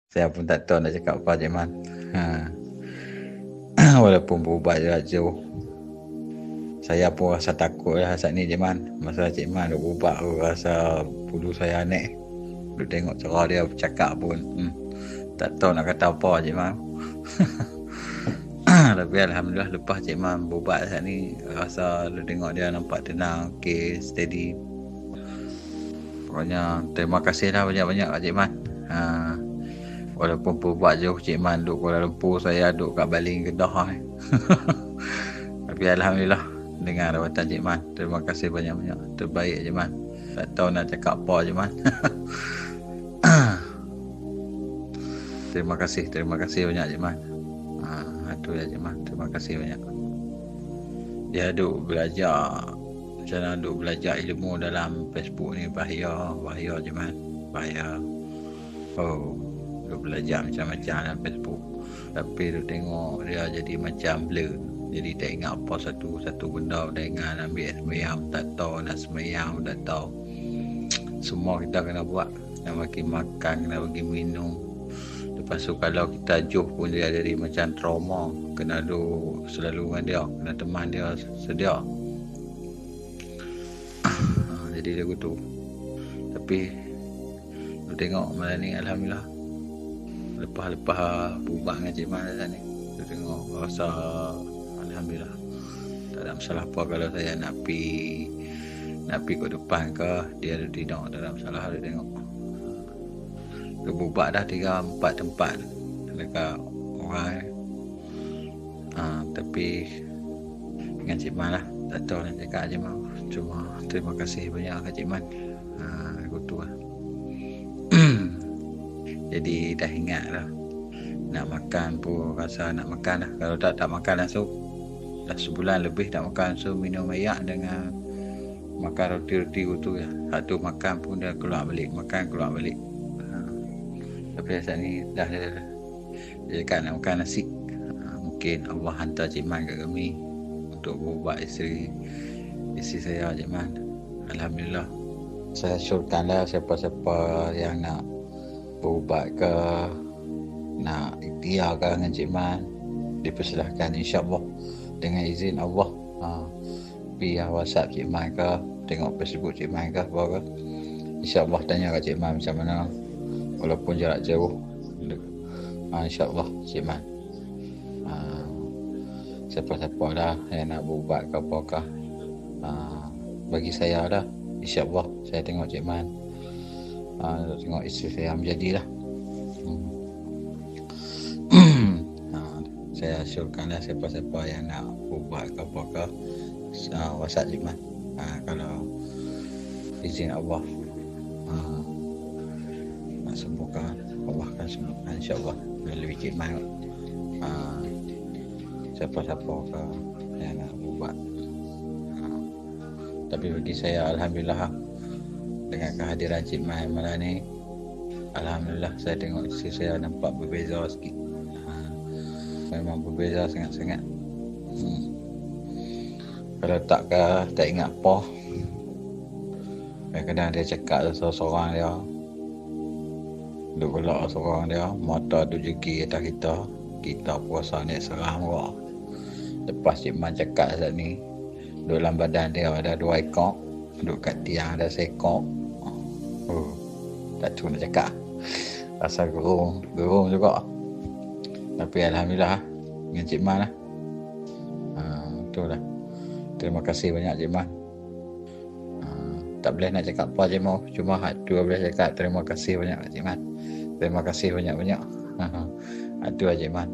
Saya pun tak tahu nak cakap apa Cik Man. Walaupun berubat jarak jauh, saya pun rasa takut lah saat ni Cik Man. Masa Cik Man duk berubat, aku rasa bulu saya naik. Duk tengok cara dia bercakap pun tak tahu nak kata apa Cik Man. Tapi Alhamdulillah lepas Cik Man berubat saat ni, rasa duk tengok dia nampak tenang, okay, steady. Pokoknya terima kasih lah banyak-banyak Cik Man. Walaupun berubat jauh Cik Man duk Kuala Lumpur, saya duk kat Baling, Kedah. Tapi Alhamdulillah dengan rawatan Cik Man. Terima kasih banyak-banyak. Terbaik Cik Man. Tak tahu nak cakap apa Cik Man. Terima kasih banyak Cik Man. Itu ya Cik Man. Terima kasih banyak. Dia duk belajar macam mana duk belajar ilmu dalam Facebook ni, bahaya Cik Man. Bahaya. Duk belajar macam-macam dalam Facebook. Tapi duk tengok dia jadi macam blur. Jadi tak ingat apa satu benda, tak ingat nak ambil semayang, tak tahu nak semayang, tak tahu. Semua kita kena buat. Nak bagi makan, kena bagi minum. Lepas tu kalau kita ajuh pun dia jadi macam trauma. Kena duk selalu dengan dia, kena teman dia sedia. Jadi dia gitu. Tapi duk tengok malam ni Alhamdulillah. Lepas berubat dengan Cik Man dah ni, duk tengok rasa Alhamdulillah tak ada masalah apa. Kalau saya nak pergi ke depan ke, dia tidak ada masalah. Dia tengok dia berubat dah 3-4 tempat dekat orang. Tapi dengan Cik Man lah, tak tahu nak cakap Cik Man. Cuma terima kasih banyak ke Cik Man. Gitu lah. Jadi dah ingat lah. Nak makan pun rasa nak makan lah. Kalau tak makan langsung. Dah sebulan lebih tak makan. So minum air dengan makan roti-roti gitu ya. Satu makan pun dia keluar balik. Makan keluar balik. Tapi saat ni dah dia cakap nak makan nasi. Mungkin Allah hantar Cik Man kat kami untuk berubat isteri saya Cik Man. Alhamdulillah. Saya syurkanlah siapa-siapa yang nak berubat ke, nak ikhtiar ke dengan Cik Man, dipersilahkan insyaAllah dengan izin Allah. Via WhatsApp Cik Man ke, tengok Facebook Cik Man ke apa ke, insyaAllah tanya kat Cik Man macam mana, walaupun jarak jauh. InsyaAllah Cik Man. Siapa-siapa dah yang nak berubat ke apakah, bagi saya dah, insyaAllah saya tengok Cik Man, tengok isteri saya menjadilah. Saya assurkanlah siapa-siapa yang nak berubat ke apakah, WhatsApp Cik Man. Kalau izin Allah nak sembuhkan, Allah akan sembuhkan insyaAllah melalui Cik Man. Siapa-siapa ke yang nak berubat. Tapi bagi saya Alhamdulillah, dengan kehadiran Cik Man malam ni, Alhamdulillah saya tengok isteri saya nampak berbeza sikit. Memang berbeza sangat-sangat. Kalau tak ingat apa, kadang-kadang dia cakap seorang dia, duk gelak seorang dia, mata duk jegi atas kita puasa ni seram kok. Lepas Cik Man cakap saat ni, dalam badan dia ada 2 ekor, duk kat tiang ada seekor. Tak tahu nak cakap, rasa gerung juga. Tapi Alhamdulillah dengan Cik Man lah. Itulah. Terima kasih banyak Cik Man. Tak boleh nak cakap apa Cik Man, cuma tu boleh cakap terima kasih banyak Cik Man. Terima kasih banyak-banyak. Itu Cik Man.